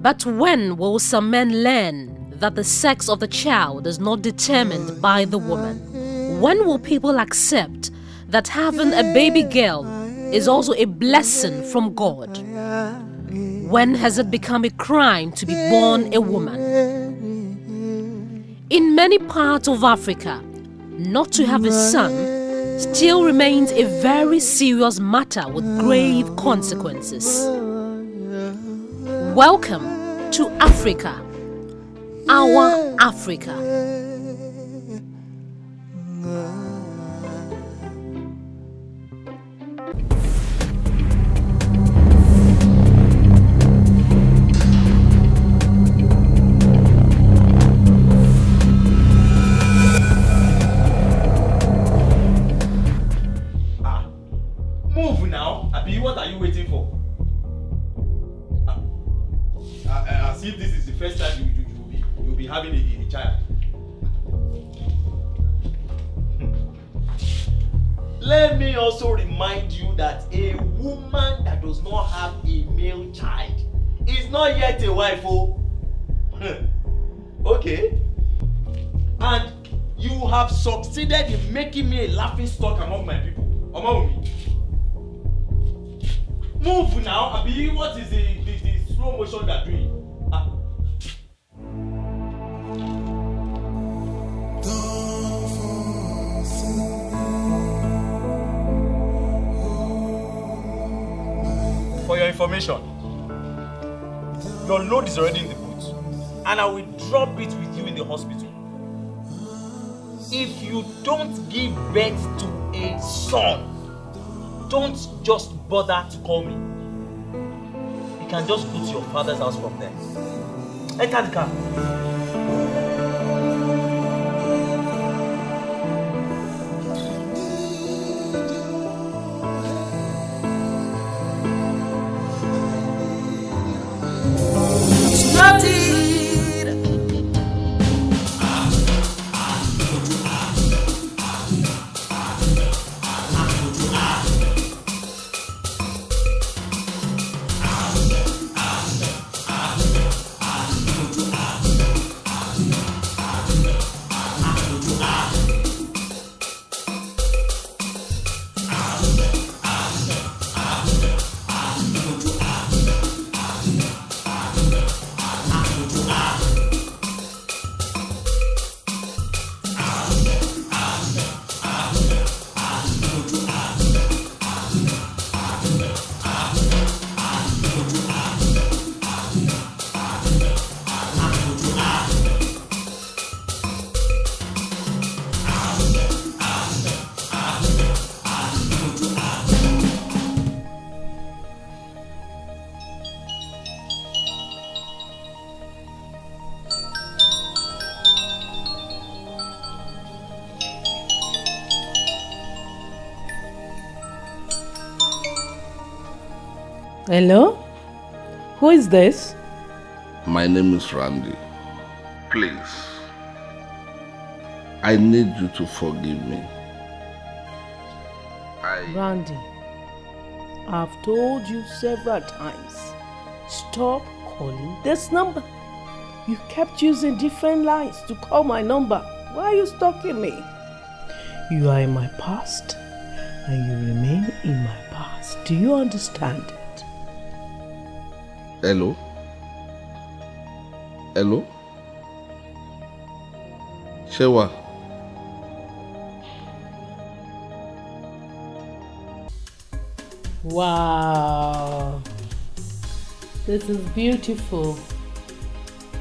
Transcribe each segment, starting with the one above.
But when will some men learn that the sex of the child is not determined by the woman? When will people accept that having a baby girl is also a blessing from God? When has it become a crime to be born a woman? In many parts of Africa, not to have a son still remains a very serious matter with grave consequences. Welcome to Africa, our Africa. Move now. Abi, what are you waiting for? As if this is the first time you'll be having a child. Let me also remind you that a woman that does not have a male child is not yet a wife. Oh, okay. And you have succeeded in making me a laughing stock among my people, among me. Move now, Abi. What is the slow motion you are doing? For your information, your load is already in the boot, and I will drop it with you in the hospital. If you don't give birth to a son, don't just bother to call me. You can just go to your father's house from there. Enter the car. Hello? Who is this? My name is Randy. Please, I need you to forgive me. Randy, I've told you several times, stop calling this number. You kept using different lines to call my number. Why are you stalking me? You are in my past, and you remain in my past. Do you understand it? Hello? Hello? Shewa? Wow, this is beautiful.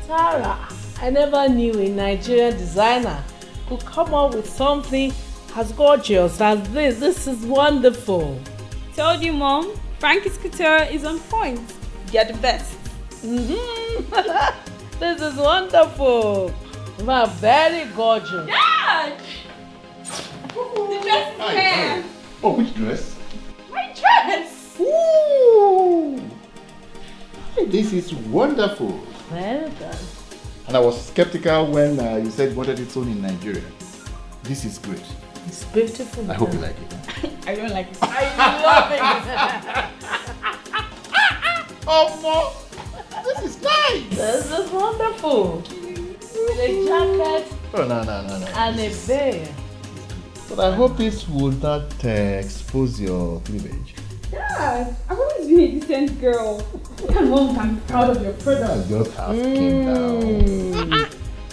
Tara, I never knew a Nigerian designer could come up with something as gorgeous as this. This is wonderful. Told you, Mom. Frankie's couture is on point. You're the best. This is wonderful. You are very gorgeous. Dad! The dress is here. Oh, which dress? My dress! Ooh! This is wonderful. Well done. And I was skeptical when you said you wanted it sold in Nigeria. This is great. It's beautiful. I hope you like it. I don't like it. I love it. Oh, Mom! This is Nice! This is wonderful. A jacket Oh, no. and a bear. But I hope this would not expose your cleavage. Dad, I've always been a decent girl. Come on, I'm proud of your product. Just have skin down.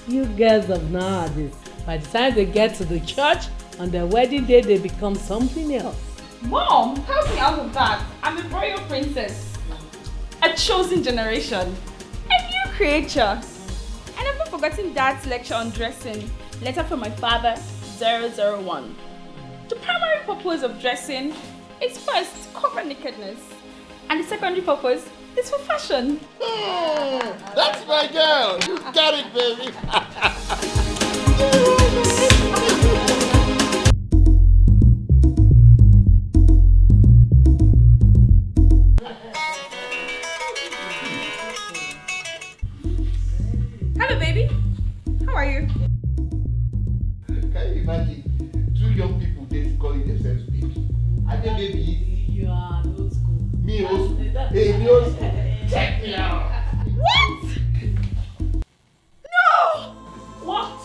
You girls of nowadays, by the time they get to the church, on their wedding day, they become something else. Mom, help me out with that. I'm a royal princess. A chosen generation. A new creature. And I've not forgotten Dad's lecture on dressing. Letter from my father, 001. The primary purpose of dressing is first to cover nakedness. And the secondary purpose is for fashion. That's my girl! You got it, baby! Hello, baby. How are you? Can you imagine two young people dating calling themselves baby? And then baby, You are old school. me also. Hey, me also. Check me out. What? No! What?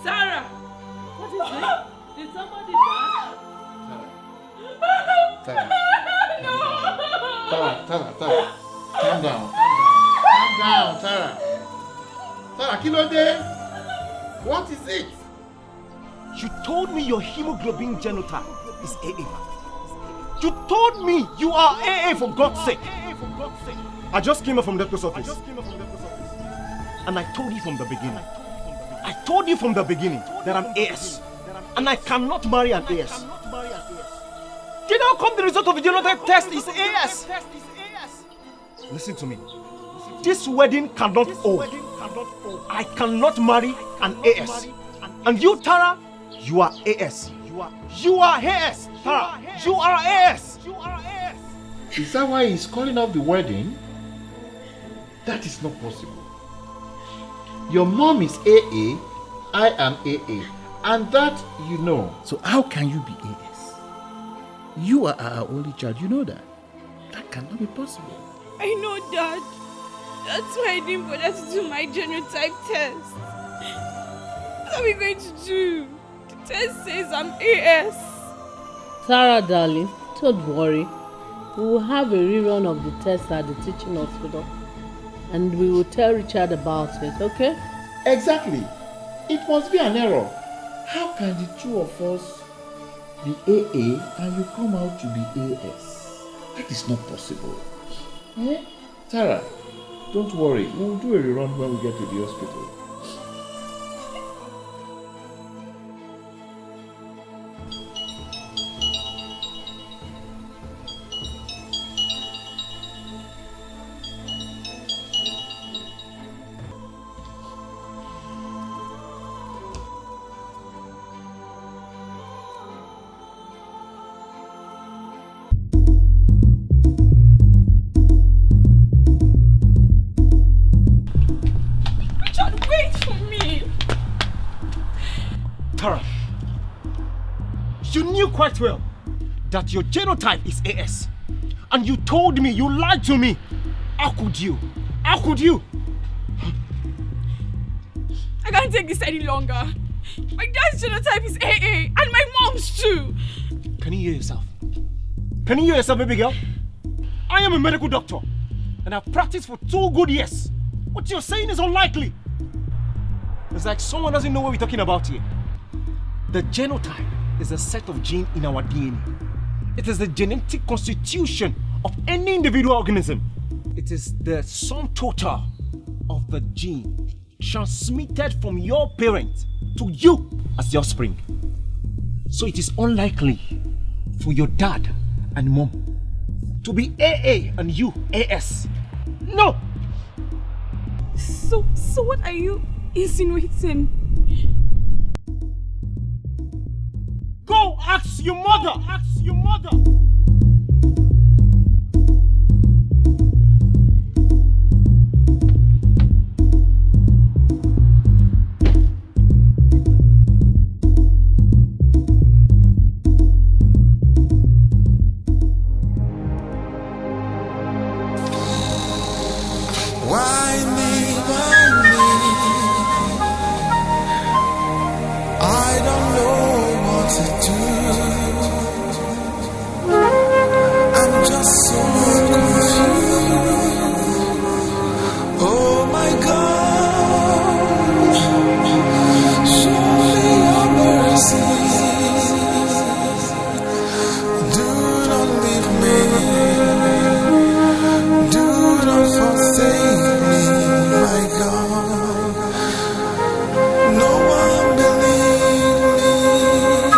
Sarah! What is it? Did somebody die? Tara. No! Tara. Calm down. Tara. Tara, kí ló dé? What is it? You told me your hemoglobin genotype is AA. You told me you are AA for God's sake. I just came up from the doctor's office. And I told you from the beginning. That I'm AS. And I cannot marry an AS. Did how come the result of the genotype test is AS? Listen to me. This wedding cannot hold. I cannot marry an AS. And you, Tara, you are AS. You are AS. Tara, you are AS. Is that why he's calling off the wedding? That is not possible. Your mom is AA, I am AA, and that you know. So how can you be AS? You are our only child, you know that. That cannot be possible. I know, Dad. That's why I didn't bother to do my genotype test. What are we going to do? The test says I'm AS. Sarah, darling, don't worry. We will have a rerun of the test at the teaching hospital. And we will tell Richard about it, okay? Exactly. It must be an error. How can the two of us be AA and you come out to be AS? That is not possible. Eh? Tara, don't worry. We'll do a rerun when we get to the hospital. Quite well that your genotype is AS, and you told me, you lied to me. How could you? I can't take this any longer. My dad's genotype is AA and my mom's too. Can you hear yourself, baby girl? I am a medical doctor and I've practiced for 2 good years. What you're saying is unlikely. It's like someone doesn't know what we're talking about here. The genotype is a set of genes in our DNA. It is the genetic constitution of any individual organism. It is the sum total of the gene transmitted from your parent to you as the offspring. So it is unlikely for your dad and mom to be AA and you AS. No! So what are you insinuating? Go ask your mother! what to do. I'm just so confused. Oh my God, show me your mercy. Do not leave me. Do not forsake me, my God. No one believes me.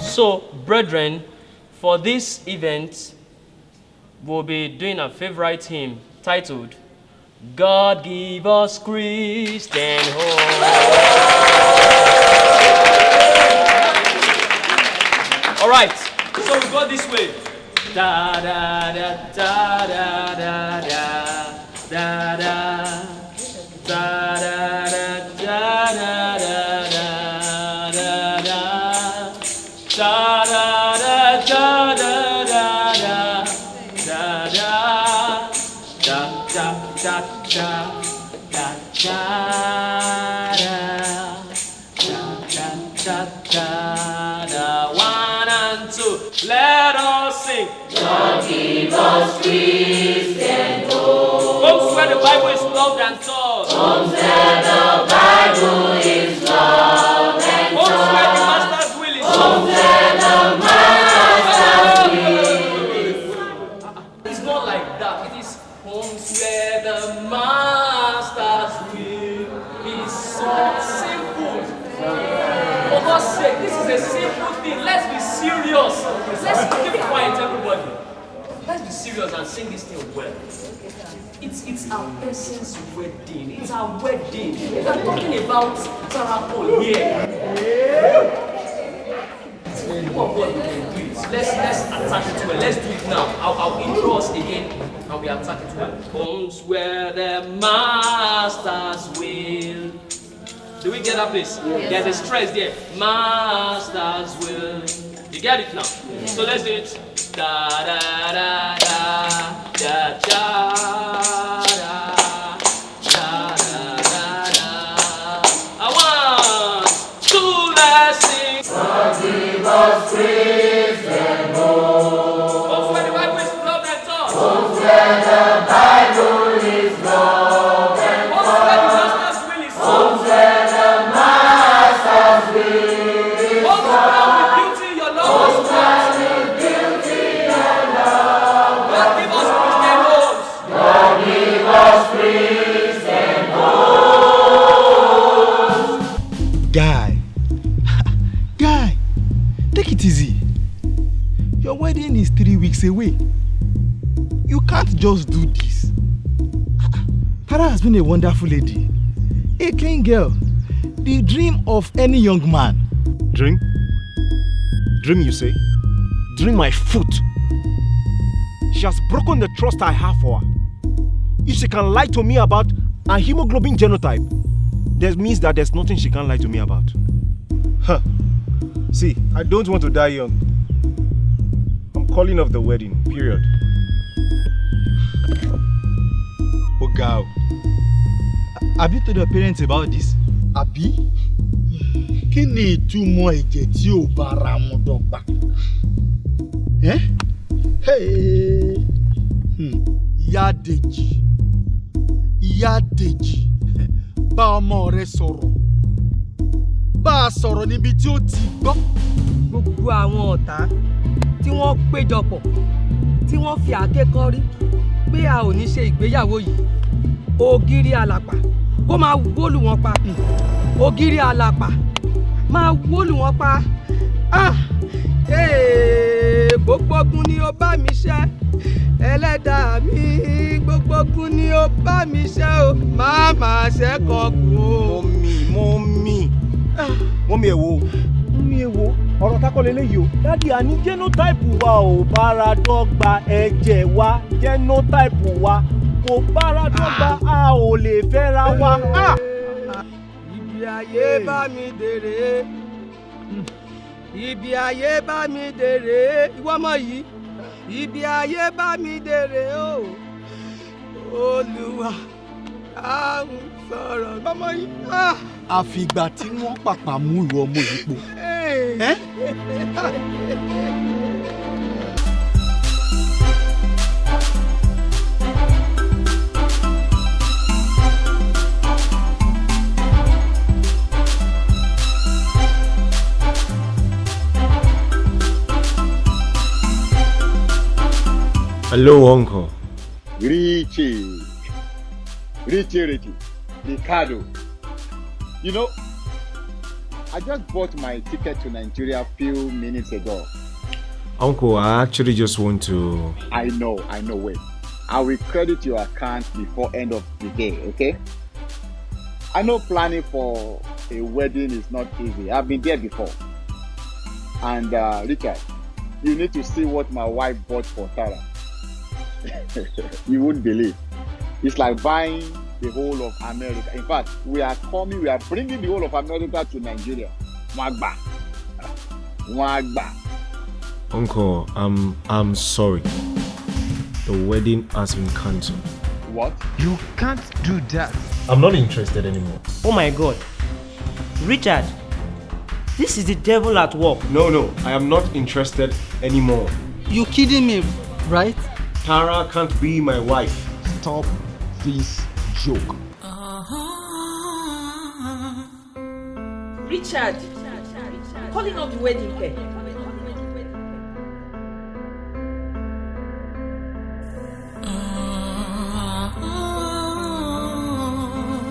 So, brethren, for this event, we'll be doing a favorite hymn titled, God Give Us Christian Hope. All right, so we go this way. Da da da da da da da da da da da da da One and two, let us sing. God give us Christian hope. Homes where the Bible is loved and taught. Homes where the Bible is loved and taught. Homes where the Master's will is Homes where the Master's will is. It's not like that. It is homes where the Master's will is so simple. For God's sake, this is a simple thing. Let's be serious. Let's keep quiet, everybody. Let's be serious and sing this thing well. It's our person's wedding. It's our wedding. We are talking about Tarapon here. Let's attack it well. Let's do it now. I'll intro us again and we attack it well. Homes where the Master's will. Do we get that place? Yes. There's a stress there. Master's will. You get it now? Yes. So let's do it. Da da da da da da da da da da. 1, 2, let's sing. God give us Christian hope. Homes where the Bible is loved and taught. Homes where the Bible is loved and Homes where the Master's will is taught. Homes where the Master's will is Homes where with beauty your love is taught. God give us Christian homes. God give us Christian hope. Guy, take it easy. Your wedding is 3 weeks away. You can't just do this. Tara has been a wonderful lady, a clean girl, the dream of any young man. Dream? Dream, you say? Dream my foot. She has broken the trust I have for her. If she can lie to me about a hemoglobin genotype, that means that there's nothing she can lie to me about. Huh. See, I don't want to die young. I'm calling off the wedding, period. Oh, girl. Have you told your parents about this? Àbí? Kí ni ìtumọ̀ ẹ̀jẹ̀ tí ò bá ra mu dọ́gba? Ìyá Dèjì, bá ọmọ rẹ sọ̀rọ̀. Bá a sọ̀rọ̀ níbi tí ó ti gbọ́. Gbogbo àwọn ọ̀tá tí wọ́n péjọpọ̀ tí wọ́n fi àáké kọ́rí pé a ò ní ṣe ìgbéyàwó yìí. Ògiri àlàpà kó máa wólù wọn pa. Ògiri àlàpà máa wólù wọn pa. Gbogbo ogun ni ó bá mi ṣẹ́. Ẹlẹ́dàá mi, gbogbo ogun ni ó bá mi ṣẹ́ o. Má máa ṣẹ́kọ̀ọ́ kù o. Mọ́mí èwo, ọ̀rọ̀ takọ́ leléyìí o. Dádì, àní genotype wa ò bára dọ́gba, ẹ̀jẹ̀ wa genotype wa kò bára dọ́gba, a ò lè fẹ́ra wa. Ibi ayé bá mi dèrè. Ibi ayé bá mi dèrè. Ìwọ ọmọ yìí. Ibi ayé bá mi dèrè o. Olúwa, à ń sọ̀rọ̀ ọmọ yìí. àfìgbà tí wọ́n pàpà mú ìwọ ọmọ yìí pọ̀. Hello, Uncle. Richie, Ricardo. You know, I just bought my ticket to Nigeria a few minutes ago. Uncle, I actually just want to... I know, wait. I will credit your account before end of the day, okay? I know planning for a wedding is not easy. I've been there before. And Richard, you need to see what my wife bought for Tara. You wouldn't believe. It's like buying the whole of America. In fact, we are bringing the whole of America to Nigeria. Mwagba. Uncle, I'm sorry. The wedding has been cancelled. What? You can't do that. I'm not interested anymore. Oh my God. Richard, this is the devil at work. No, I am not interested anymore. You kidding me, right? Tara can't be my wife. Stop this joke. Richard, calling off the wedding care.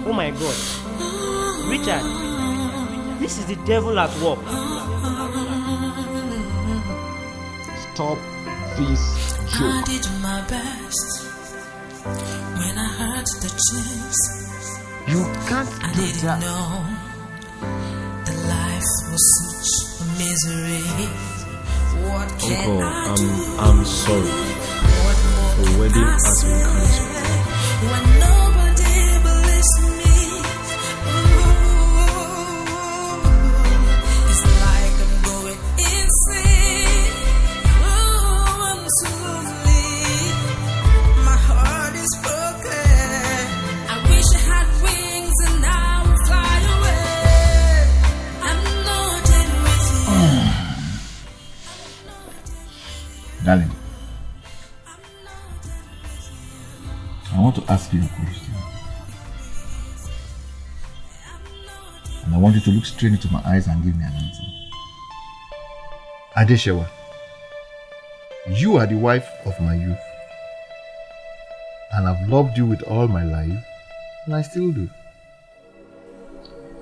Oh my God. Richard, this is the devil at work. Stop this joke. I did my best when I heard the news. You can't I do didn't that. know the life was such a misery. What can Uncle, I do? I'm sorry. What more The can wedding I has been say cancelled. when nobody believes me? Ooh, it's like I'm going insane. Oh, I'm so lonely. My heart is broken. I wish I had wings and I would fly away. I'm not in with you. Darling, I want to ask you a question. And I want you to look straight into my eyes and give me an answer. Adeshewa, you are the wife of my youth. And I've loved you with all my life, and I still do.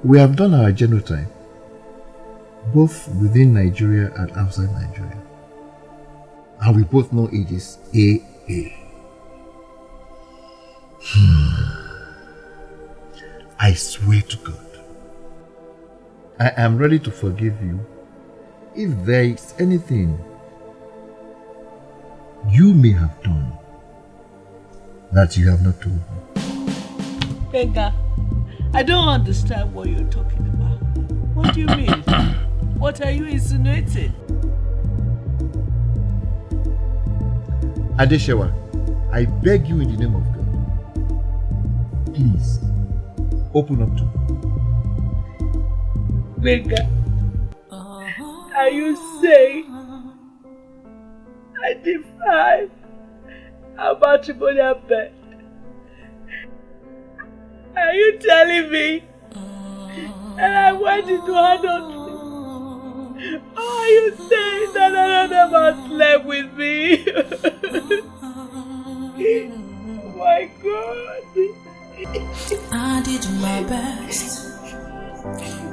We have done our genotype, both within Nigeria and outside Nigeria. And we both know it is AA. I swear to God, I am ready to forgive you if there is anything you may have done that you have not told me. Benga, I don't understand what you're talking about. What do you mean? What are you insinuating? Adeshewa, I beg you in the name of God, please, open up to me. Benga, are you saying I defy our matrimonial bed? Are you telling me that I went into adultery? Or are you saying that another man slept with me? Oh my God. I did my best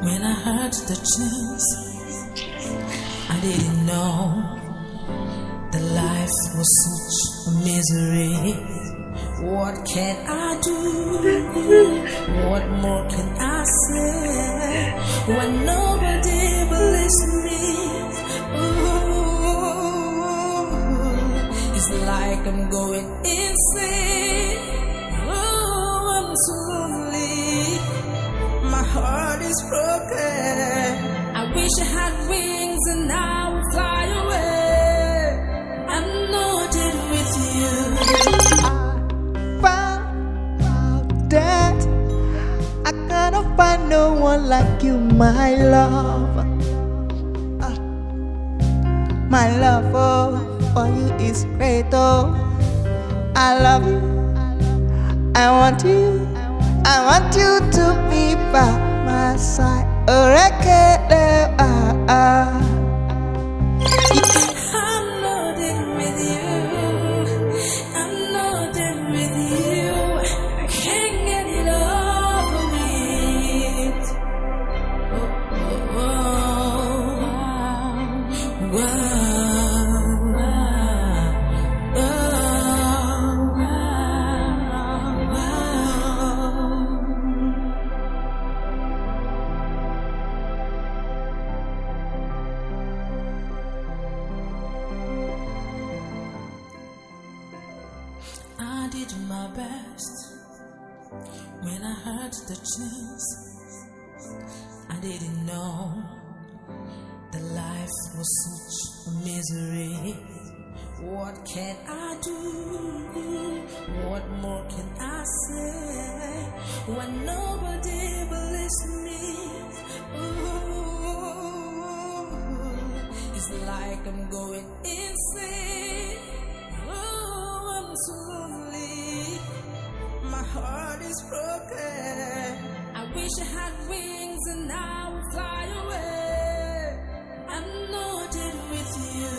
when I heard the news. I didn't know the life was such a misery. What can I do? What more can I say when nobody believes me? Ooh, it's like I'm going insane. Oh, I'm so lonely. My heart is broken. I wish I had wings and I would fly away. I'm not in with you. That I can't cannot find no one like you, my love. My love for you is great, oh. I love you. I want you to be by my side. I'm loaded with you. I'm loaded with you. I can't get it over me. I did my best when I heard the tunes. I didn't know that life was such a misery. What can I do? What more can I say when nobody believes me? Ooh, it's like I'm going insane. Oh, I'm so lonely. My heart is broken. I wish I had wings and I would fly away. I'm loaded with you.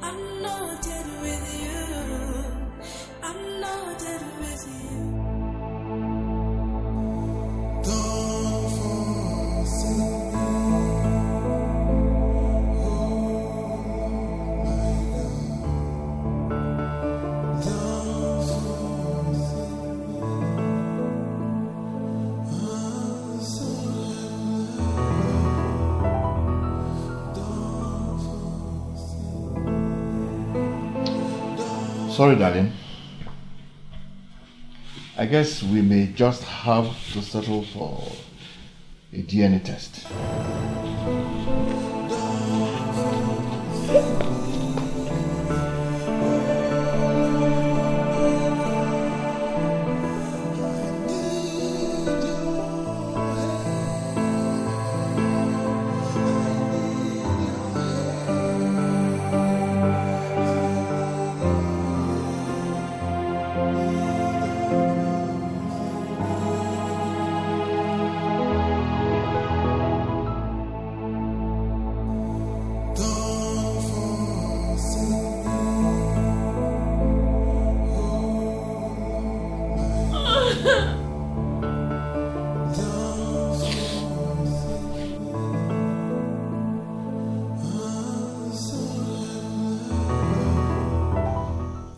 I'm loaded with you. I'm loaded with you. Don't forsake me. Sorry, darling. I guess we may just have to settle for a DNA test.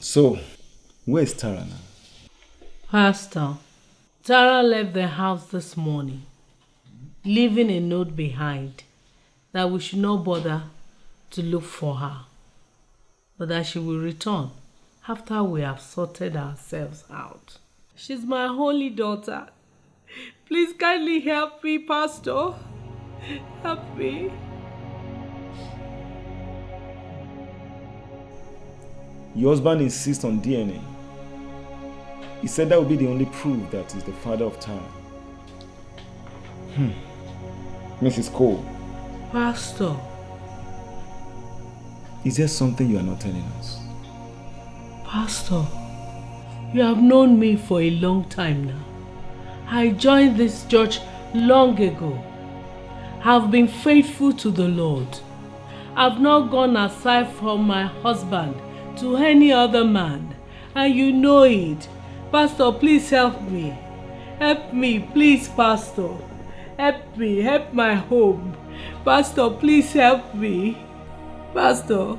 So, where's Tara now? Pastor, Tara left the house this morning, leaving a note behind that we should not bother to look for her, but that she will return after we have sorted ourselves out. She's my only daughter. Please kindly help me, Pastor. Help me. Your husband insists on DNA. He said that would be the only proof that he's the father of Tara. Mrs. Cole. Pastor. Is there something you are not telling us? Pastor, you have known me for a long time now. I joined this church long ago. I've been faithful to the Lord. I've not gone aside from my husband to any other man, and you know it. Pastor, please help me. Help me, please, Pastor. Help me, help my home. Pastor, please help me. Pastor,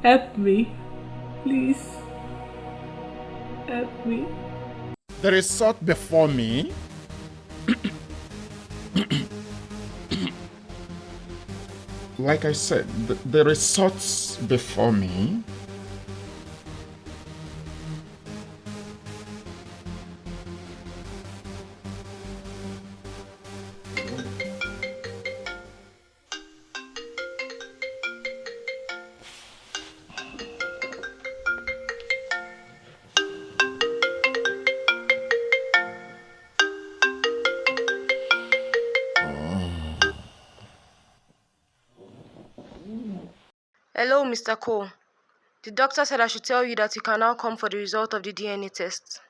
help me, please. Help me. There is sought before me. Like I said, there is sought before me. Hello, Mr. Cole. The doctor said I should tell you that you can now come for the result of the DNA test.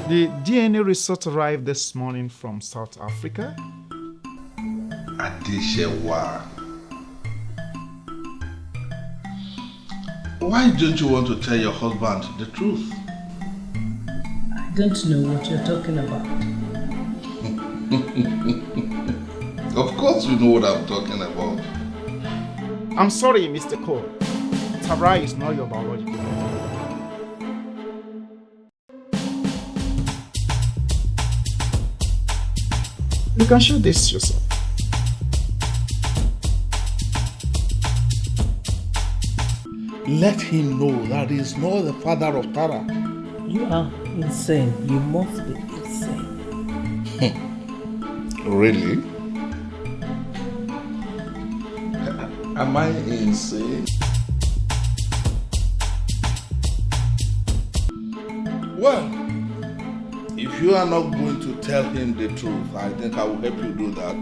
The DNA result arrived this morning from South Africa. Adeshewa. Why don't you want to tell your husband the truth? I don't know what you're talking about. Of course you know what I'm talking about. I'm sorry, Mr. Cole. Tara is not your biological mother. You can show this yourself. Let him know that he is not the father of Tara. You are insane. You must be insane. Really? Am I insane? Well, if you are not going to tell him the truth, I think I will help you do that.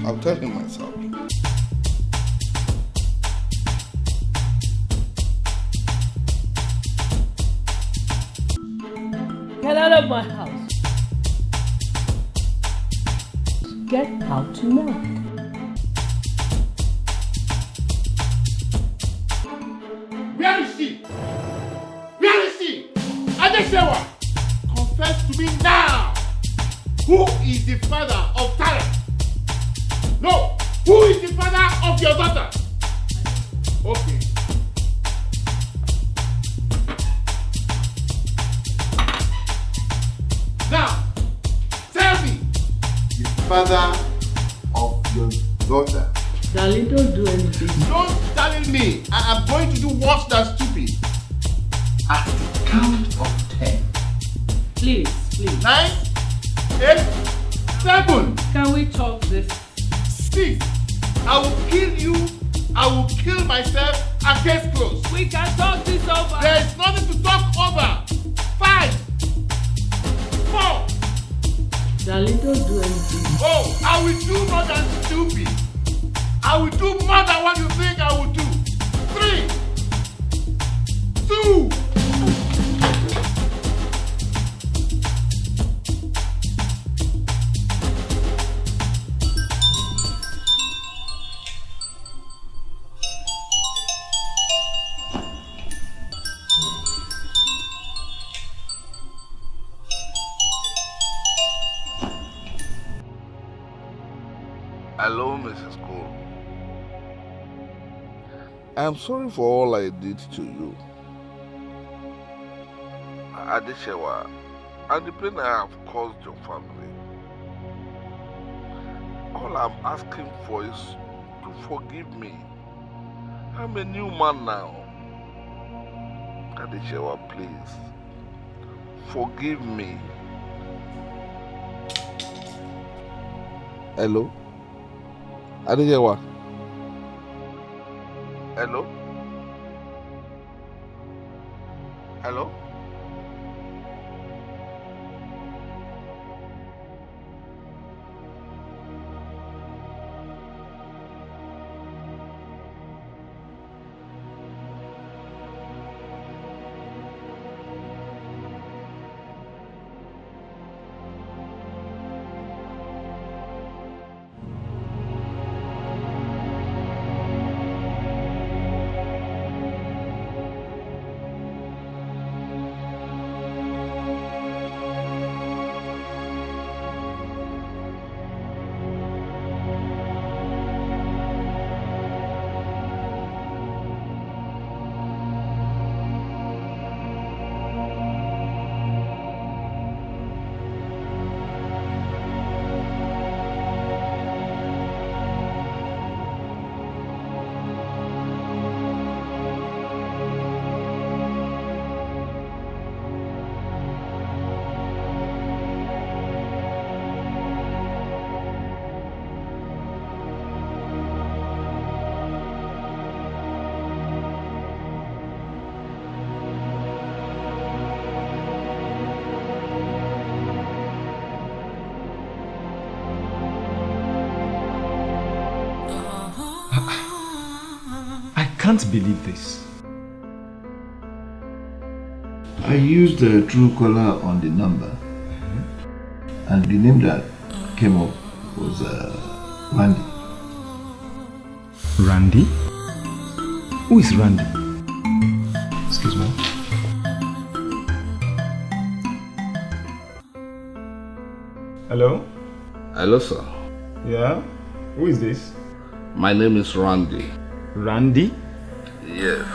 I'll tell him myself. Get out of my house. Get out now. Where is he? Where is he? Adeshewa, confess to me now. Who is the father of Tara? No, who is the father of your daughter? Okay. Now, tell me the father of your daughter. Darling, don't do anything. Don't tell me. I am going to do worse than stupid. At the count of 10. Please, please. 9, 8, 7. Can we talk this? 6. I will kill you. I will kill myself. And case closed. We can talk this over. There is nothing to talk over. 5, 4. Darling, don't do anything. Oh, I will do more than stupid. I will do more than what you think I will do. 3, 2. Hello, Mrs. Cole. I'm sorry for all I did to you. Adeshewa, and the pain I have caused your family. All I'm asking for is to forgive me. I'm a new man now. Adeshewa, please. Forgive me. Hello? Adeshewa? Hello? Hello? I can't believe this. I used the Truecaller on the number, and the name that came up was Randy. Randy? Who is Randy? Excuse me. Hello? Hello, sir. Yeah? Who is this? My name is Randy. Randy? Yes.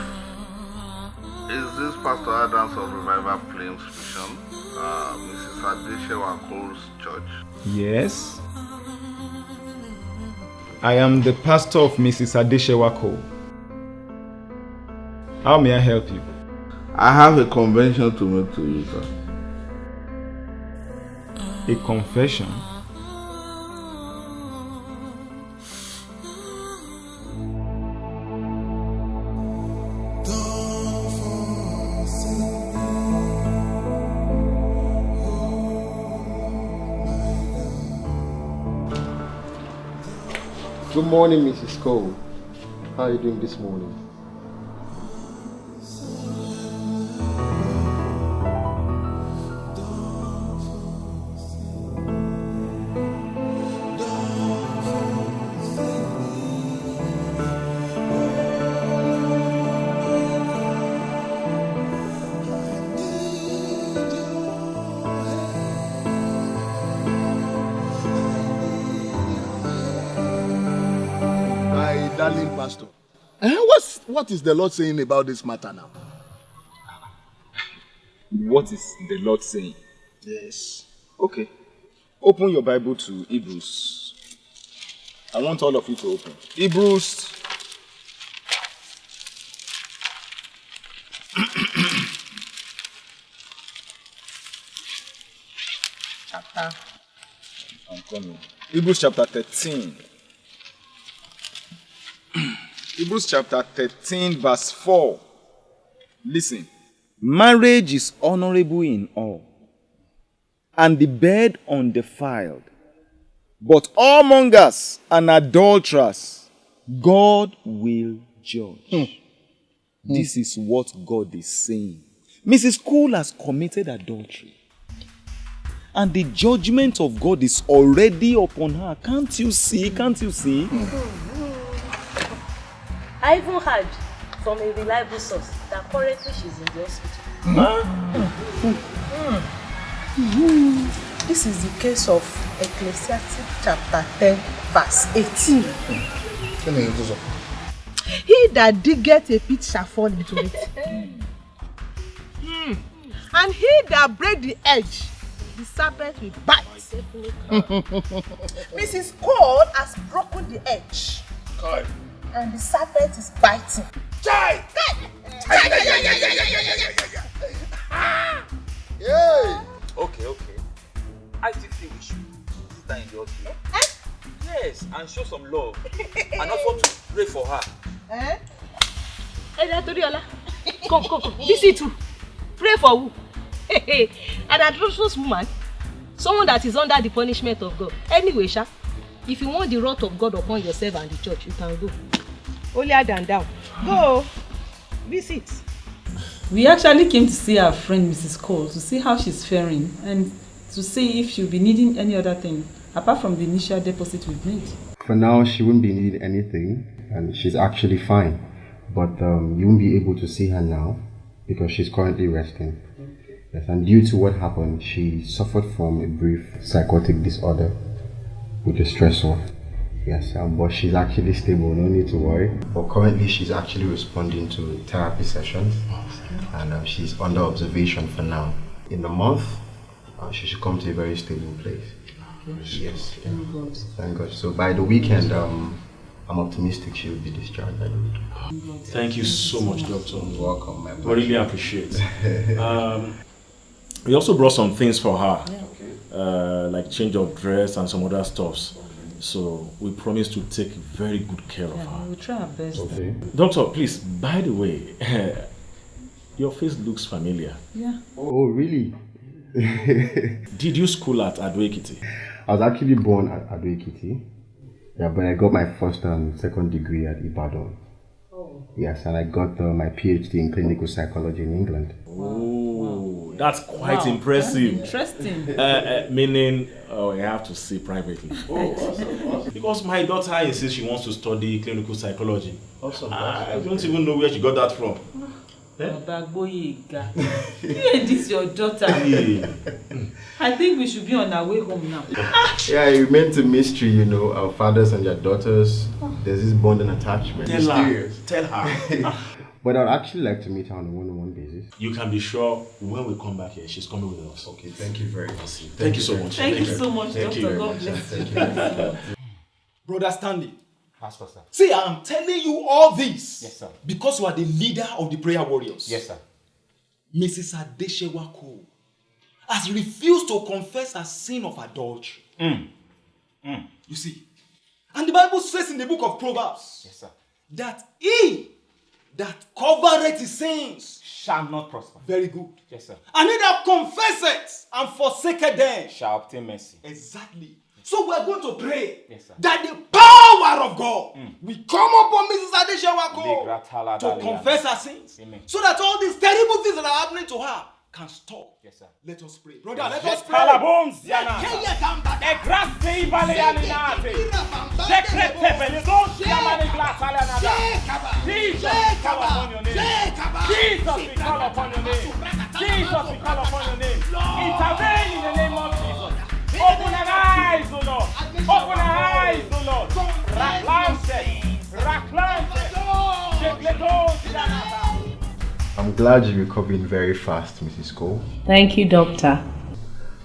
Is this Pastor Adams of Revival Flames Mission, Mrs. Adeshewa Cole's church? Yes. I am the pastor of Mrs. Adeshewa Cole. How may I help you? I have a convention to make to you, sir. A confession? Good morning, Mrs. Cole. How are you doing this morning? Darling pastor, what is the Lord saying about this matter now? What is the Lord saying? Yes. Okay. Open your Bible to Hebrews. I want all of you to open. Hebrews. Chapter. I'm coming. Hebrews chapter 13. Hebrews chapter 13 verse 4. Listen. Marriage is honorable in all, and the bed undefiled. But whoremongers and adulterers, God will judge. This is what God is saying. Mrs. Cole has committed adultery, and the judgment of God is already upon her. Can't you see? Can't you see? I even heard from a reliable source that currently she's in the hospital. This is the case of Ecclesiastes chapter 10 verse 18. He that diggeth a pit shall fall into it. And he that break the edge, the serpent will bite. Mrs. Cole has broken the edge. God. And the serpent is biting. Chai! Okay. I still think we should sit down in the hospital. Yes, and show some love. And also to pray for her. Hey, Toriola, come. This is too. Pray for who? An atrocious woman. Someone that is under the punishment of God. Anyway, Sha, if you want the wrath of God upon yourself and the church, you can go. Holier than thou. Go. Visit. We actually came to see our friend Mrs. Cole to see how she's faring and to see if she'll be needing any other thing apart from the initial deposit we've made. For now, she wouldn't be needing anything and she's actually fine. But you won't be able to see her now because she's currently resting. Yes, and due to what happened, she suffered from a brief psychotic disorder, which is stressful. Yes, but she's actually stable, no need to worry. But currently she's actually responding to therapy sessions and she's under observation for now. In a month, she should come to a very stable place. Yes, thank God. So by the weekend, I'm optimistic she will be discharged by the weekend. Thank you so much, Doctor. You're welcome, my pleasure. I really appreciate it. We also brought some things for her, like change of dress and some other stuffs. So we promise to take very good care of her. We'll try our best. Okay. Doctor, please, by the way, your face looks familiar. Yeah. Oh, really? Did you school at Audu? I was actually born at Audu. Yeah, but I got my first and second degree at Ibadan. Oh. Yes, and I got my PhD in clinical psychology in England. Oh, that's quite Wow, impressive. that's interesting. Meaning, I have to see privately. Because my daughter insists she wants to study clinical psychology. Awesome. I don't even know where she got that from. Obagoyega. This your daughter. I think we should be on our way home now. Yeah, it remains a mystery, you know, our fathers and their daughters. There's this bond and attachment. Tell her. But I'd actually like to meet her on a one-on-one basis. You can be sure when we come back here, she's coming with us. Okay, thank you very much. Thank you so much. Thank you so much, Doctor. God bless you. Brother Stanley. Pastor, sir. See, I'm telling you all this. Yes, sir. Because you are the leader of the prayer warriors. Yes, sir. Mrs. Adeshewako has refused to confess her sin of adultery. You see, and the Bible says in the book of Proverbs, yes, sir, that he that covereth his sins shall not prosper. Very good. Yes, sir. And he that confesseth and forsaketh them shall obtain mercy. Exactly. So we are going to pray, yes, sir, that the power of God will come upon Mrs. Adeshewako to confess her sins. Amen. So that all these terrible things that are happening to her can stop. Yes, sir. Let us pray. Brother, let us pray. Jesus, we call upon your name. Jesus, we call upon your name. Jesus, we call upon your name. Intervene in the name of Jesus. Open our eyes, O Lord. Open our eyes, O Lord. I'm glad you're recovering very fast, Mrs. Cole. Thank you, Doctor.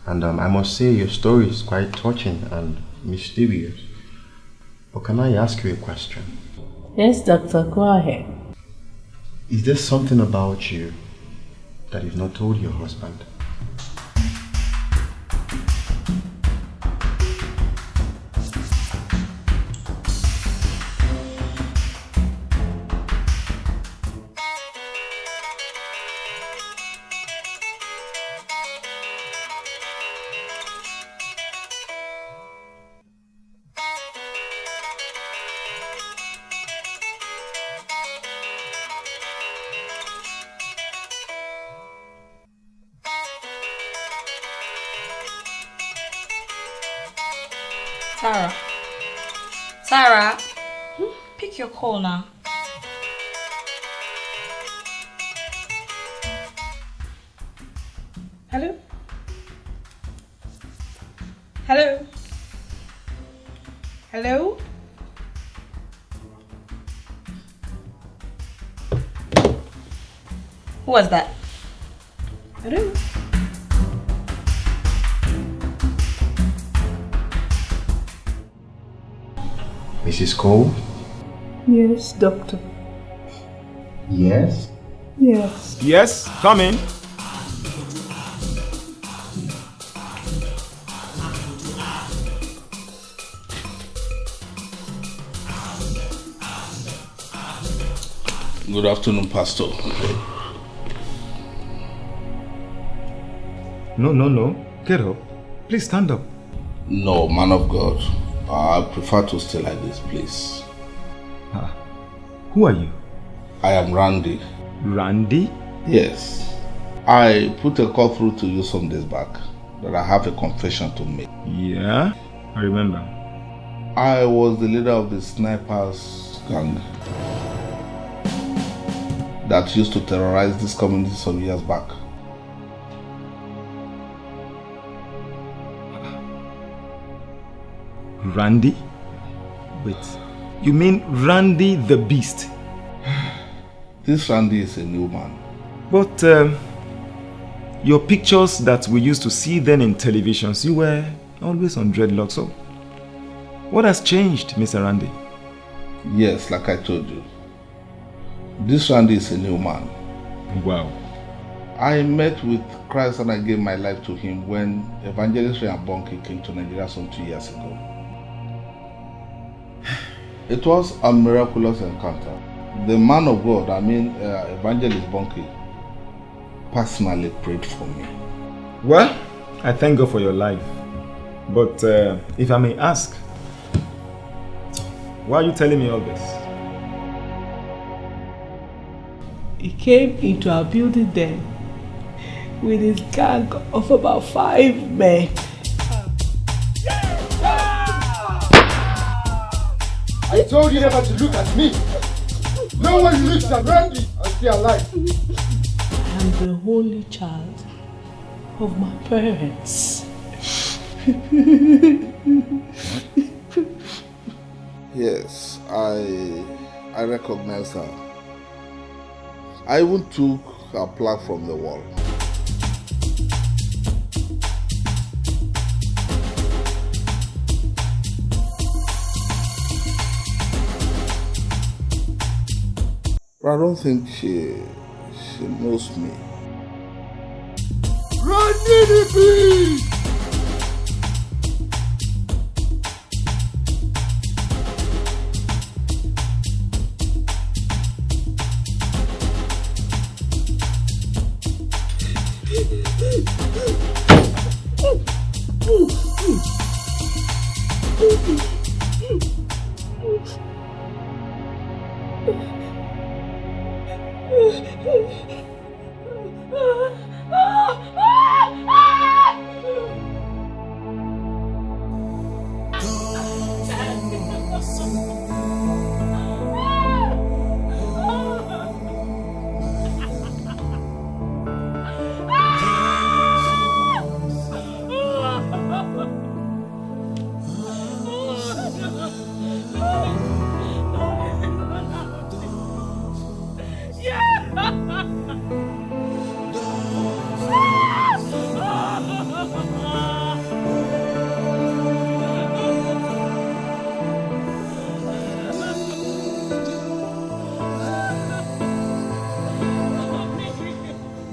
And I must say your story is quite touching and mysterious. But can I ask you a question? Yes, Doctor, go ahead. Is there something about you that you've not told your husband? Sarah, pick your call now. Hello? Hello? Hello? Who was that? Hello? Mrs. Cole? Yes, Doctor. Yes? Yes. Yes, come in. Good afternoon, Pastor. No. Get up. Please stand up. No, man of God. I prefer to stay like this, please. Who are you? I am Randy. Randy? Yes. I put a call through to you some days back that I have a confession to make. Yeah, I remember. I was the leader of the snipers gang that used to terrorize this community some years back. Randy? Wait, you mean Randy the Beast? This Randy is a new man. But your pictures that we used to see then in televisions, you were always on dreadlocks. So what has changed, Mr. Randy? Yes, like I told you. This Randy is a new man. Wow. I met with Christ and I gave my life to him when Evangelist Bonke came to Nigeria some 2 years ago. It was a miraculous encounter. The man of God, Evangelist Bonke, personally prayed for me. Well, I thank God for your life. But if I may ask, Why are you telling me all this? He came into our building then with his gang of about 5 men. I told you never to look at me. No one looks at Randy and stay alive. I am the only child of my parents. Yes, I recognize her. I even took her plug from the wall. But I don't think she knows me. Randy!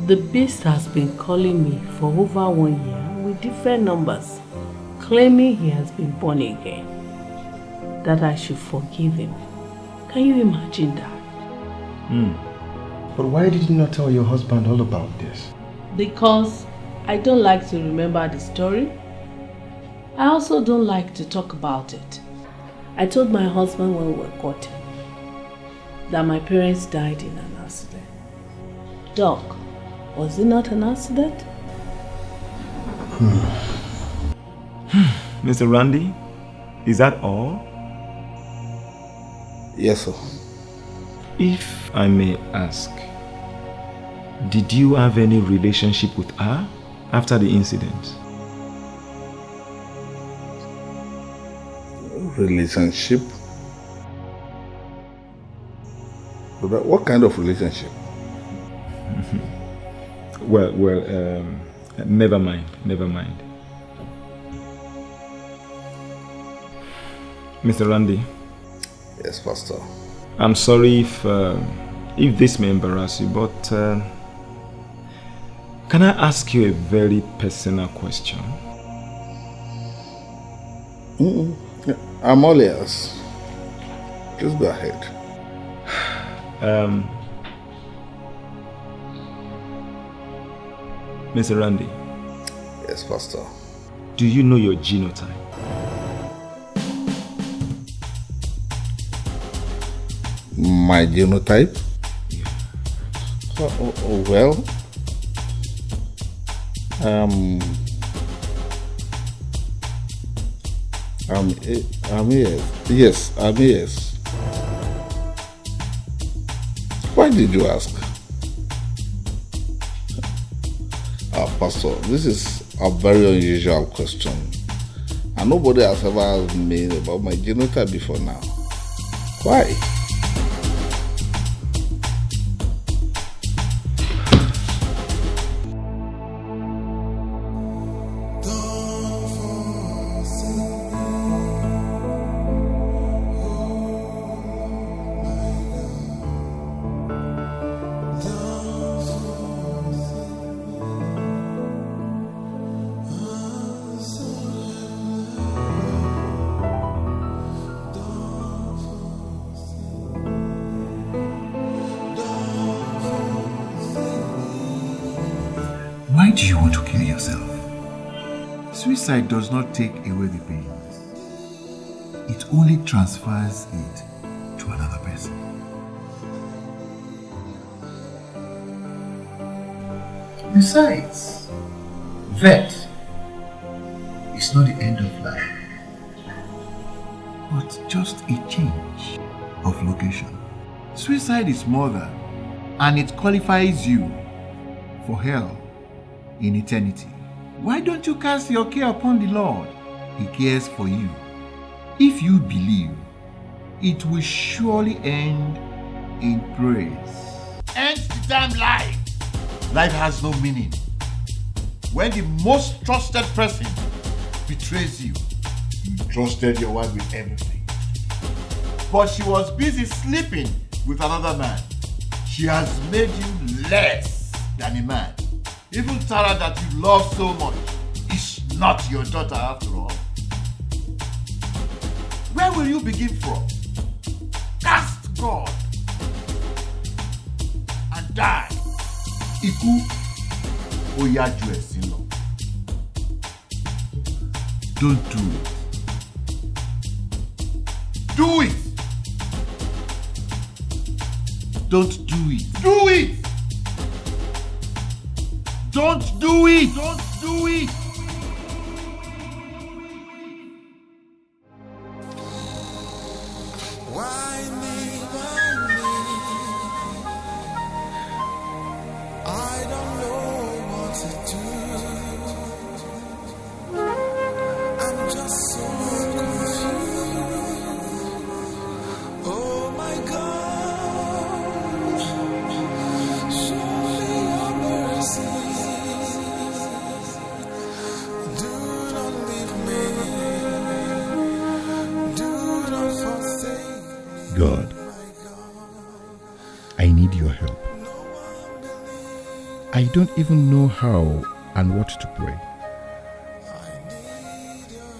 The beast has been calling me for over 1 year with different numbers, claiming he has been born again, that I should forgive him. Can you imagine that? But why did you not tell your husband all about this? Because I don't like to remember the story. I also don't like to talk about it. I told my husband when we were courting that my parents died in an accident. Doc, was it not an accident? Mr. Randy, is that all? Yes, sir. If I may ask, did you have any relationship with her after the incident? Relationship? What kind of relationship? Well, never mind. Mr. Randy. Yes, Pastor. I'm sorry if this may embarrass you, but can I ask you a very personal question? I'm all ears. Please go ahead. Mr. Randy. Yes, Pastor. Do you know your genotype? My genotype? Well, Yes, I'm yes. Why did you ask? Pastor, this is a very unusual question. And nobody has ever asked me about my genotype before now. Why? Why do you want to kill yourself? Suicide does not take away the pain. it only transfers it to another person. Besides, that is not the end of life, but just a change of location. Suicide is murder, and it qualifies you for hell in eternity. Why don't you cast your care upon the Lord? He cares for you. If you believe, it will surely end in praise. End the damn life. Life has no meaning. When the most trusted person betrays you, you trusted your wife with everything. But she was busy sleeping with another man. She has made you less than a man. Even Tara that you love so much is not your daughter after all. Where will you begin from? Cast God and die. Iku oyaju ẹ̀sìn lọ. Don't do it. Do it. Don't do it. Do it. Don't do it. Don't do it. I don't know what to do. I'm just so confused. Oh my God, show me your mercy. Do not leave me. Do not forsake me. God, I need your help. I don't even know how and what to pray.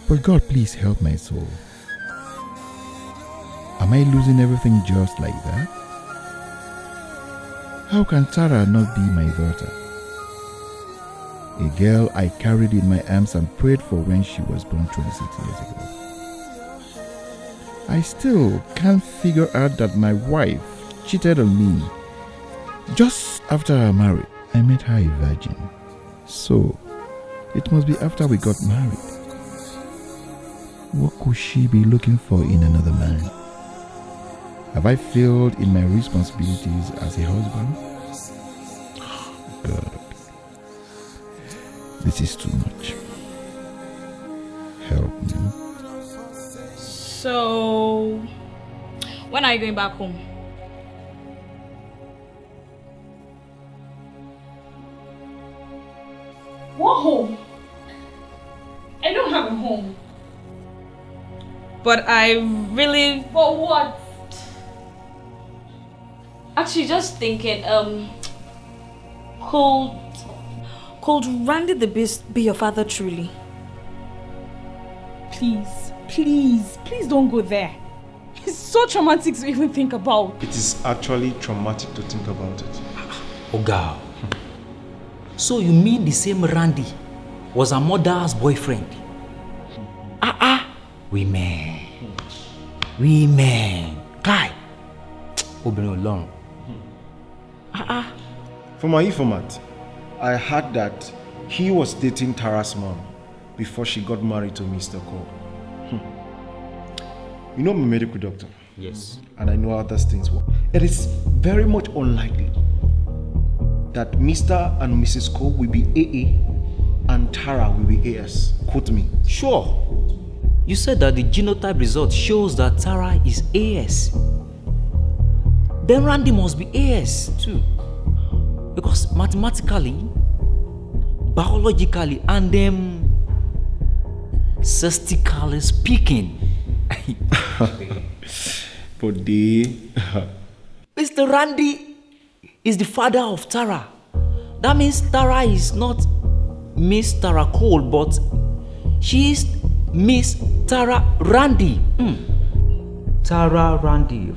But God, please help my soul. Am I losing everything just like that? How can Tara not be my daughter? A girl I carried in my arms and prayed for when she was born 26 years ago. I still can't figure out that my wife cheated on me just after I married. I met her a virgin, so it must be after we got married. What could she be looking for in another man? Have I failed in my responsibilities as a husband? God, this is too much. Help me. So, when are you going back home? What home? I don't have a home. But I really... For what? Actually, just thinking, could Randy the Beast be your father truly? Please don't go there. It's so traumatic to even think about. It is actually traumatic to think about it. Oga. So you mean the same Randy was her mother's boyfriend? Women. Guy. Obìnrin Ọlọ́run. For my informant, I heard that he was dating Tara's mom before she got married to Mr. Cole. You know I'm a medical doctor. Yes. And I know how those things work. It is very much unlikely that Mr. and Mrs. Cole will be AA and Tara will be AS. Quote me. Sure. You said that the genotype result shows that Tara is AS. Then Randy must be AS too. Because mathematically, biologically, and statistically speaking. But Mr. Randy is the father of Tara. That means Tara is not Miss Tara Cole, but she is Miss Tara Randy. Tara Randy,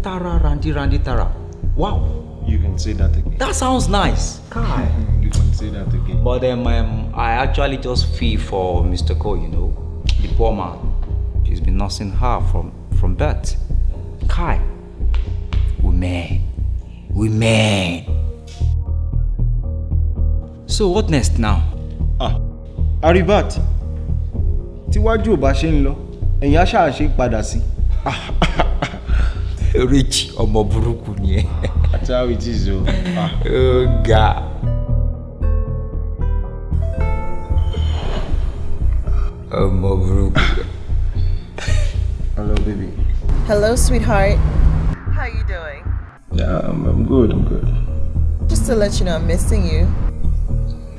Tara Randy Tara. Wow. You can say that again. That sounds nice. You can say that again. But I actually just feel for Mr. Cole, you know, the poor man. He's been nursing her from birth. Kai. Women. So what next now? Aribat. Tíwájú ò bá ṣe ń lọ, ẹ̀yìn á ṣáà ṣe padà sí. Rich ọmọ burúkú ni ẹ. That's how it is o. Oh God. Ọmọ burúkú. Hello, baby. Hello, sweetheart. How you doing? Yeah, I'm good. Just to let you know, I'm missing you.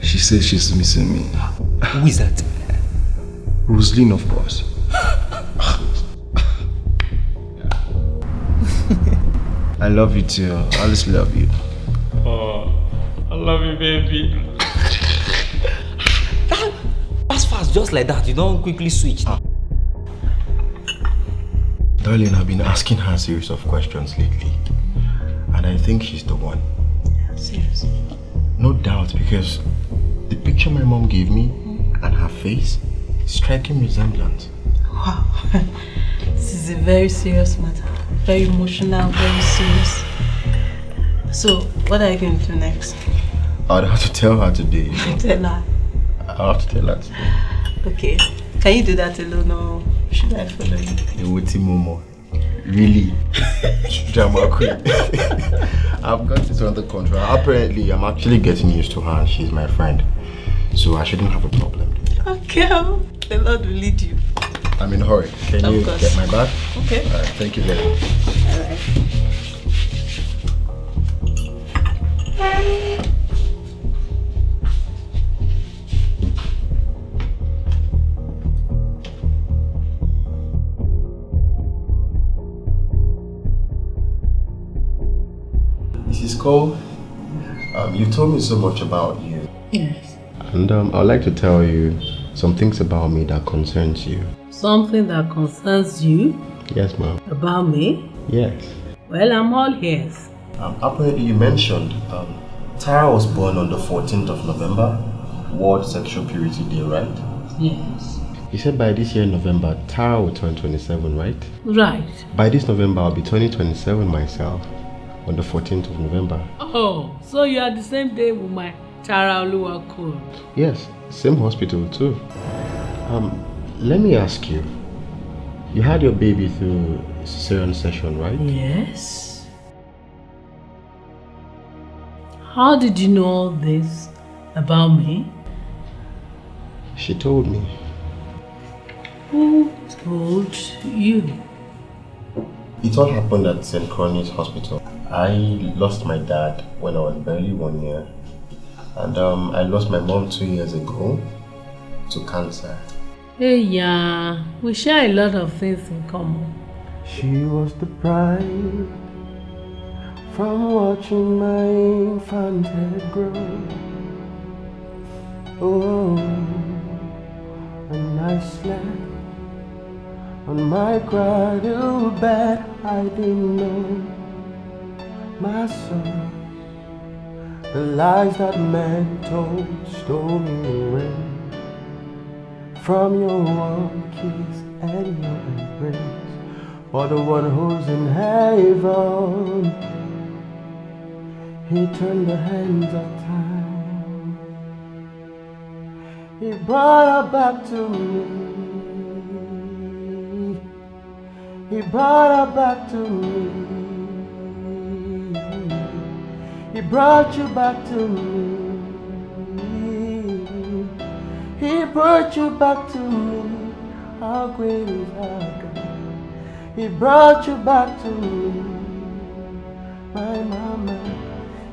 She says she's missing me. Who is that? Rosaline, of course. I love you too. I always love you. Oh, I love you, baby. Fast, just like that. You don't quickly switch. Darling, I've been asking her a series of questions lately. And I think she's the one. Seriously? No doubt, because the picture my mom gave me and her face, striking resemblance. Wow. This is a very serious matter. Very emotional, very serious. So, what are you going to do next? I'd have to tell her today. Tell her. I'll have to tell her today. Okay. Can you do that alone or should I follow you? Momo. Really? Drama queen. I've got it under control. Apparently, I'm actually getting used to her and she's my friend. So I shouldn't have a problem. Okay. The Lord will lead you. I'm in a hurry. Can you get my bag? Okay. Alright, thank you very much. Alright. Mrs. Cole, you told me so much about you. Yes. And I'd like to tell you some things about me that concerns you. Something that concerns you? Yes, ma'am. About me? Yes. Well, I'm all ears. Apparently you mentioned Tara was born on the 14th of November, World Sexual Purity Day, right? Yes. You said by this year November, Tara will turn 27, right? Right. By this November, I'll be turning 27 myself, on the 14th of November. Oh, so you are the same day with my Tara Olukoju. Yes, same hospital too. Let me ask you, you had your baby through cesarean section, right? Yes. How did you know all this about me? She told me. Who told you? It all happened at St. Crony's Hospital. I lost my dad when I was barely 1 year. And I lost my mom 2 years ago to cancer. Hey, yeah, we share a lot of things in common. She was the bride from watching my infant head grow. Oh, and I slept on my cradle bed. I didn't know my son. The lies that men told stole me away from your warm kiss and your embrace. But the one who's in heaven, he turned the hands of time. He brought her back to me. He brought her back to me. He brought you back to me. He brought you back to me. How great is our God? He brought you back to me, my mama.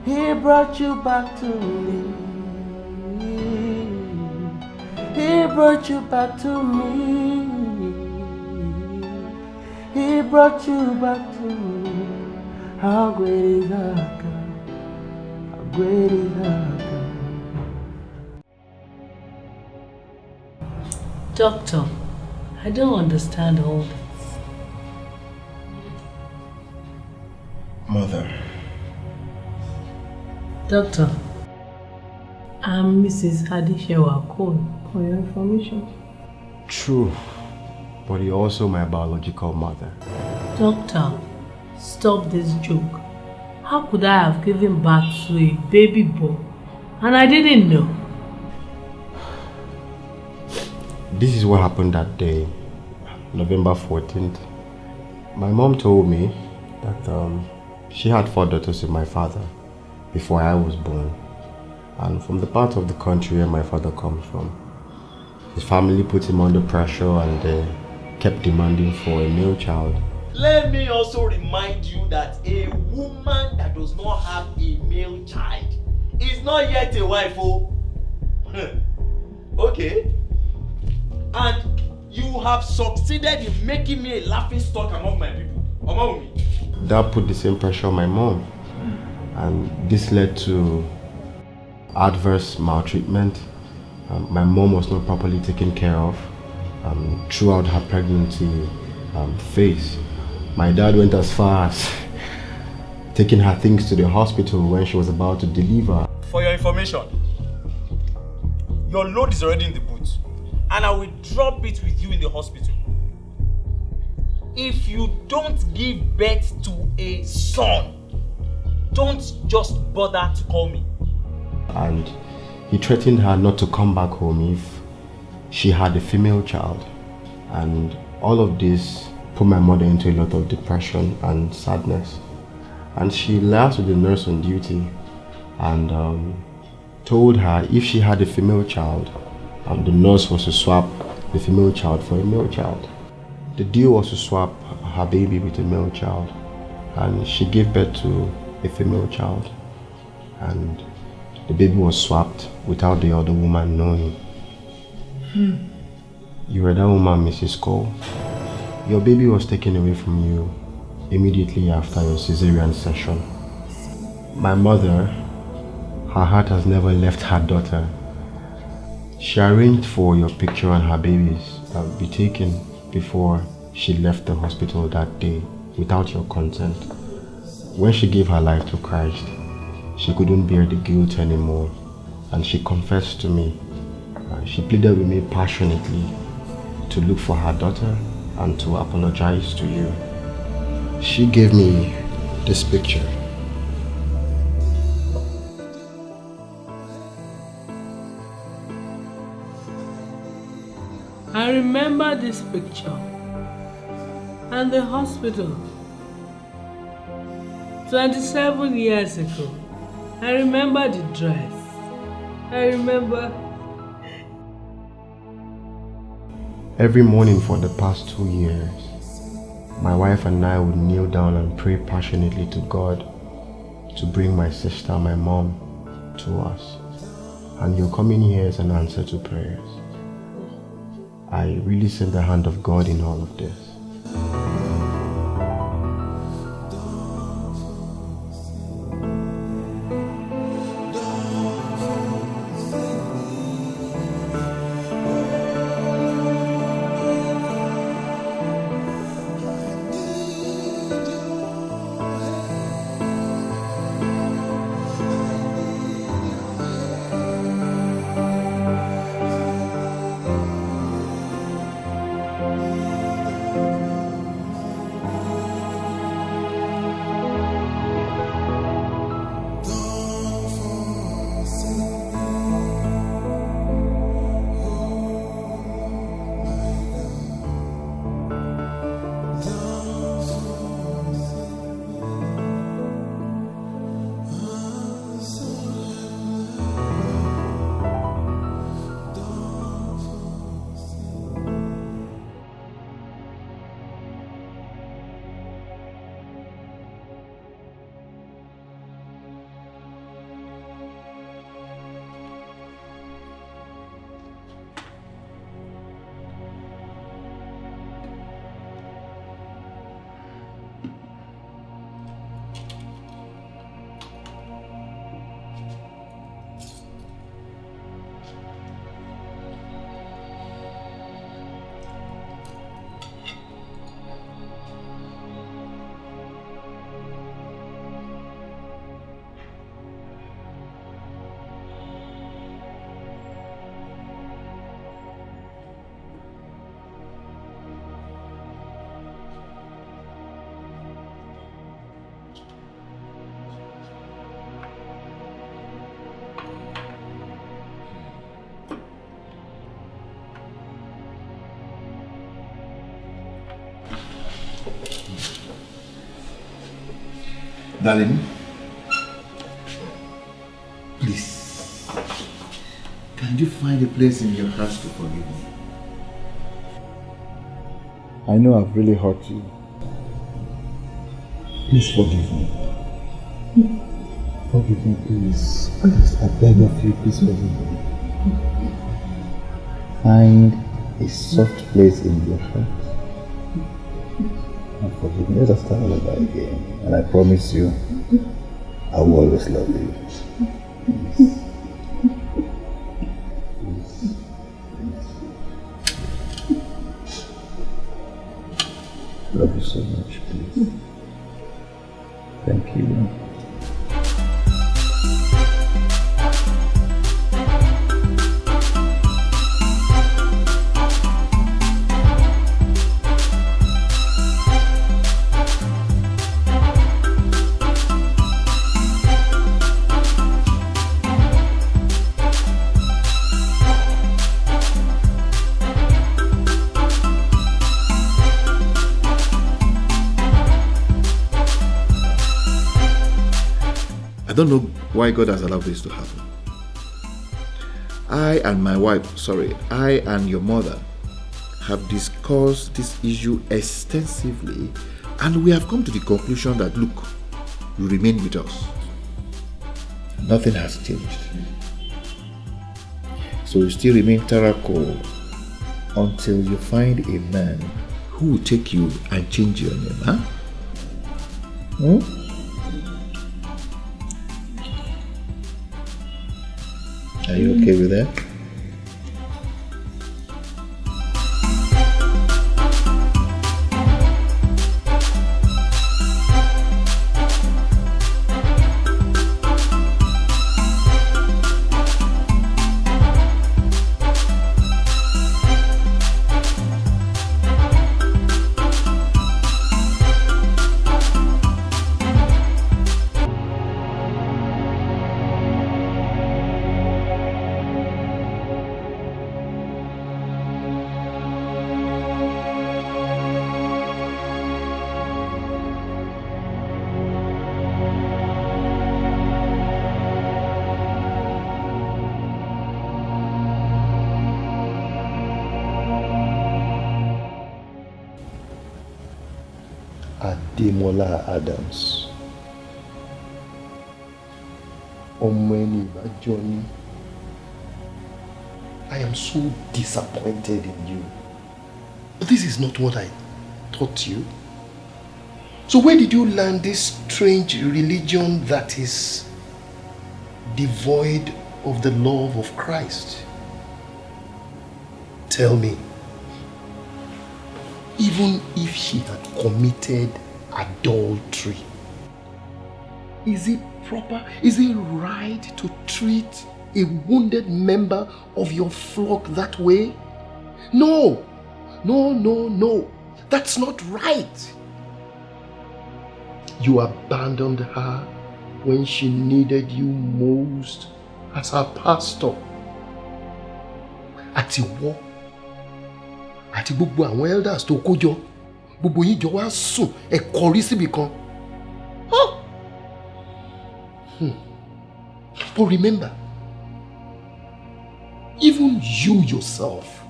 He brought you back to me. He brought you back to me. He brought you back to me. How great is our God? How great is our God? Doctor, I don't understand all this. Mother. Doctor, I'm Mrs. Adishewa Cole, for your information. True. but you're also my biological mother. Doctor, stop this joke. How could I have given birth to a baby boy and I didn't know? This is what happened that day, November 14th. My mom told me that she had 4 daughters with my father before I was born. And from the part of the country where my father comes from, his family put him under pressure and they kept demanding for a male child. Let me also remind you that a woman that does not have a male child is not yet a wife, oh. Okay. And you have succeeded in making me a laughing stock among my people, among me. That put the same pressure on my mom. And this led to adverse maltreatment. My mom was not properly taken care of throughout her pregnancy phase. My dad went as far as taking her things to the hospital when she was about to deliver. For your information, your load is already in the boot, and I will drop it with you in the hospital. If you don't give birth to a son, don't just bother to call me. And he threatened her not to come back home if she had a female child. And all of this put my mother into a lot of depression and sadness. And she liaised with the nurse on duty and told her if she had a female child, the nurse was to swap the female child for a male child. The deal was to swap her baby with a male child, and she gave birth to a female child, and the baby was swapped without the other woman knowing. You were that woman, Mrs. Cole. Your baby was taken away from you immediately after your cesarean session. My mother, her heart has never left her daughter. She arranged for your picture and her babies to be taken before she left the hospital that day without your consent. When she gave her life to Christ, she couldn't bear the guilt anymore, and she confessed to me. She pleaded with me passionately to look for her daughter and to apologize to you. She gave me this picture. I remember this picture and the hospital 27 years ago. I remember the dress. I remember. Every morning for the past 2 years, my wife and I would kneel down and pray passionately to God to bring my sister, my mom, to us. And your coming here is an answer to prayers. I really see the hand of God in all of this. Darling, please, can you find a place in your heart to forgive me? I know I've really hurt you. Please forgive me. Forgive me, please. Please, I beg of you, please forgive me. Find a soft place in your heart and forgive me. Let us start all over again. And I promise you, I will always love you. Please. Love you so much, please. Thank you. I don't know why God has allowed this to happen. I and your mother have discussed this issue extensively, and we have come to the conclusion that, look, you remain with us. Nothing has changed. So you still remain Tarako until you find a man who will take you and change your name, huh? Are you okay with that? Ademola Adams. Omweni Bajoni. I am so disappointed in you. This is not what I taught you. So where did you learn this strange religion that is devoid of the love of Christ? Tell me. Even if she had committed adultery, is it proper, is it right to treat a wounded member of your flock that way? No, no, no, no. That's not right. You abandoned her when she needed you most as her pastor. Àti wọ́, àti gbogbo àwọn elders tó kó jọ, gbogbo yín jọ wá sùn ẹ kọrí síbì kan. But remember, even you yourself,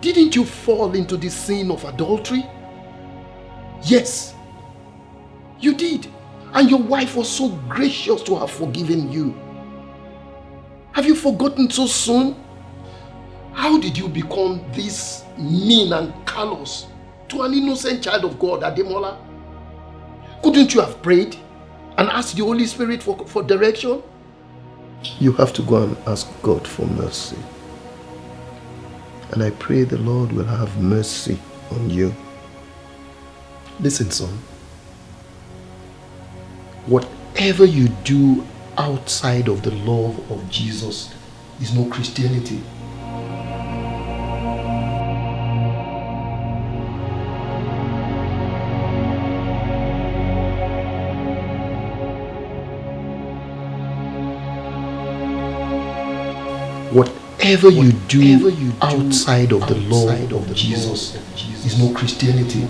didn't you fall into the sin of adultery? Yes, you did. And your wife was so gracious to have forgiven you. Have you forgotten so soon? How did you become this mean and callous to an innocent child of God, Ademola? Couldn't you have prayed and asked the Holy Spirit for direction? You have to go and ask God for mercy. And I pray the Lord will have mercy on you. Listen, son. Whatever you do outside of the love of Jesus is no Christianity. Whatever you do outside of the love of Jesus is no Christianity.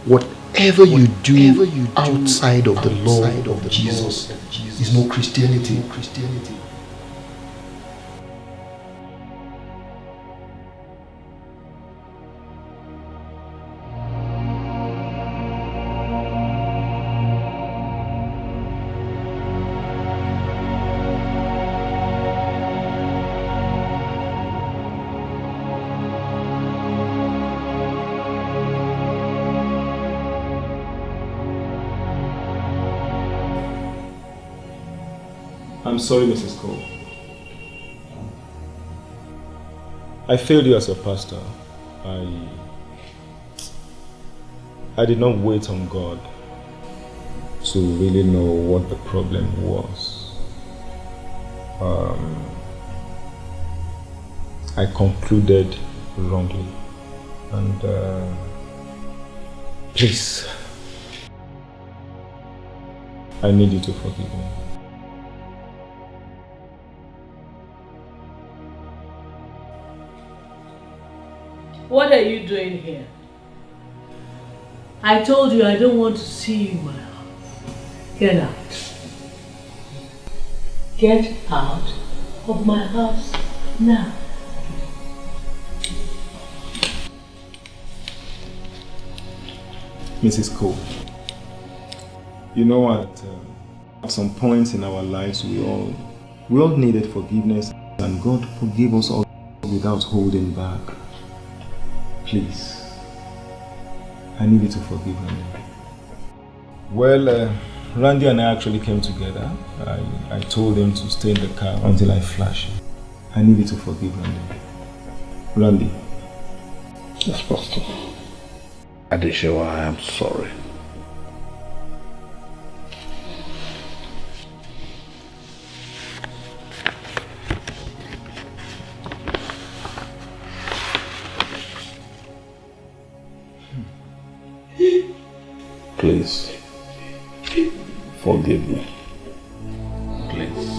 Whatever you do outside of the law of Jesus is no Christianity. I'm sorry, Mrs. Cole. I failed you as your pastor. I did not wait on God to really know what the problem was. I concluded wrongly. And please, I need you to forgive me. What are you doing here? I told you I don't want to see you in my house. Get out. Get out of my house now. Mrs. Cole, you know at some point in our lives we all needed forgiveness, and God forgave us all without holding back. Please, I need you to forgive me. Well, Randy and I actually came together. I told him to stay in the car until I flash. I need you to forgive Randy. Randy. Yes, Pastor. Adeshewa, I am sorry. Please, forgive me. Please.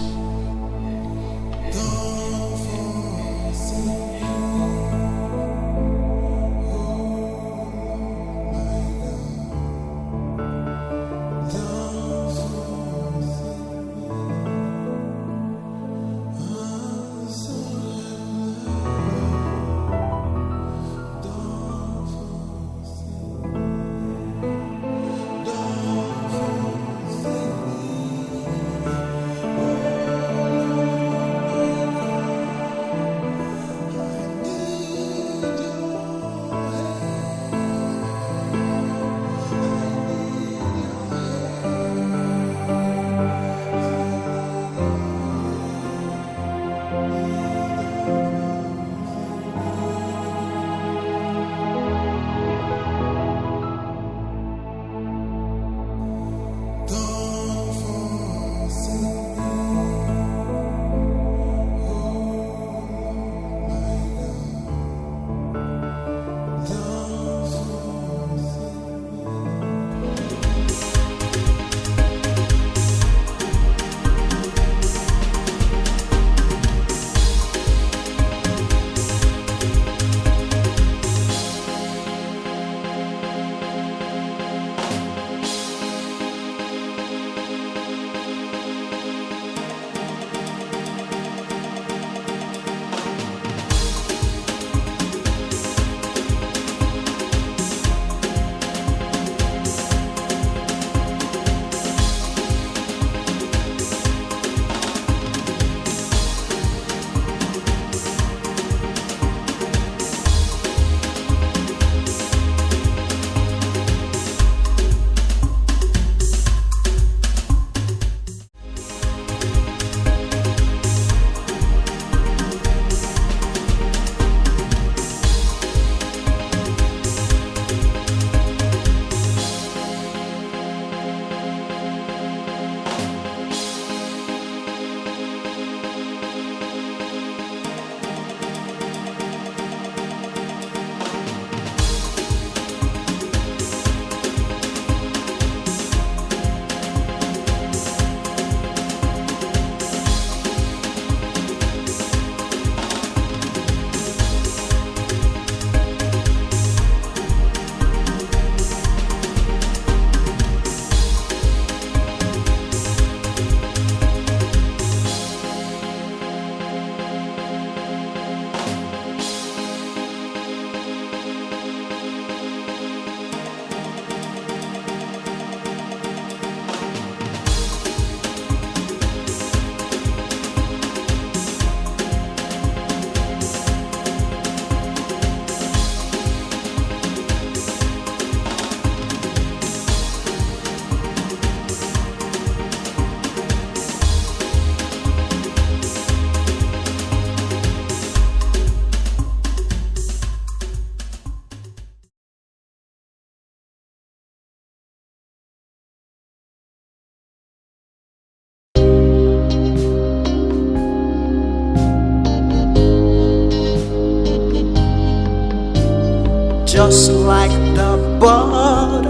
just like the bird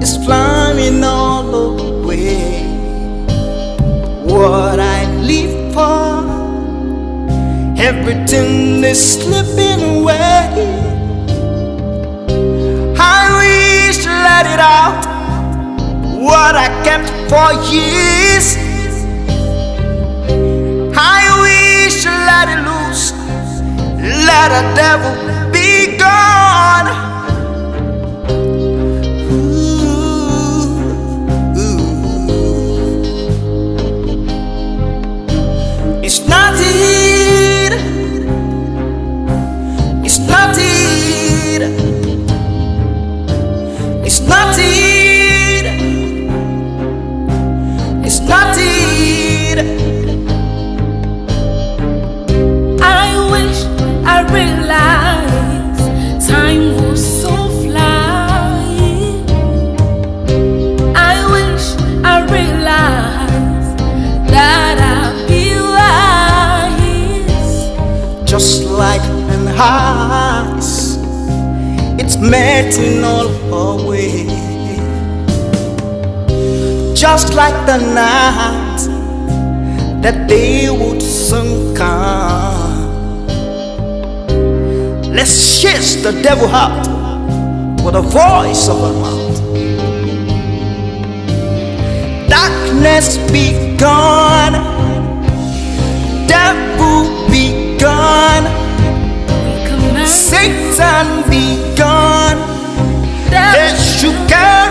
is flying all the way. What I live for, everything is slipping away. I wish to let it out, what I kept for years. I wish to let it loose, let the devil be gone. It's not it. It's not it. It's not it. It's not it. I wish I realized time was so flying. I wish I realized that I'd be wise. Just like an ice, it's melting all away. Just like the night, that day would soon come. Let's chase the devil out with the voice of our mouth. Darkness be gone, devil be gone, Satan be gone. They should carry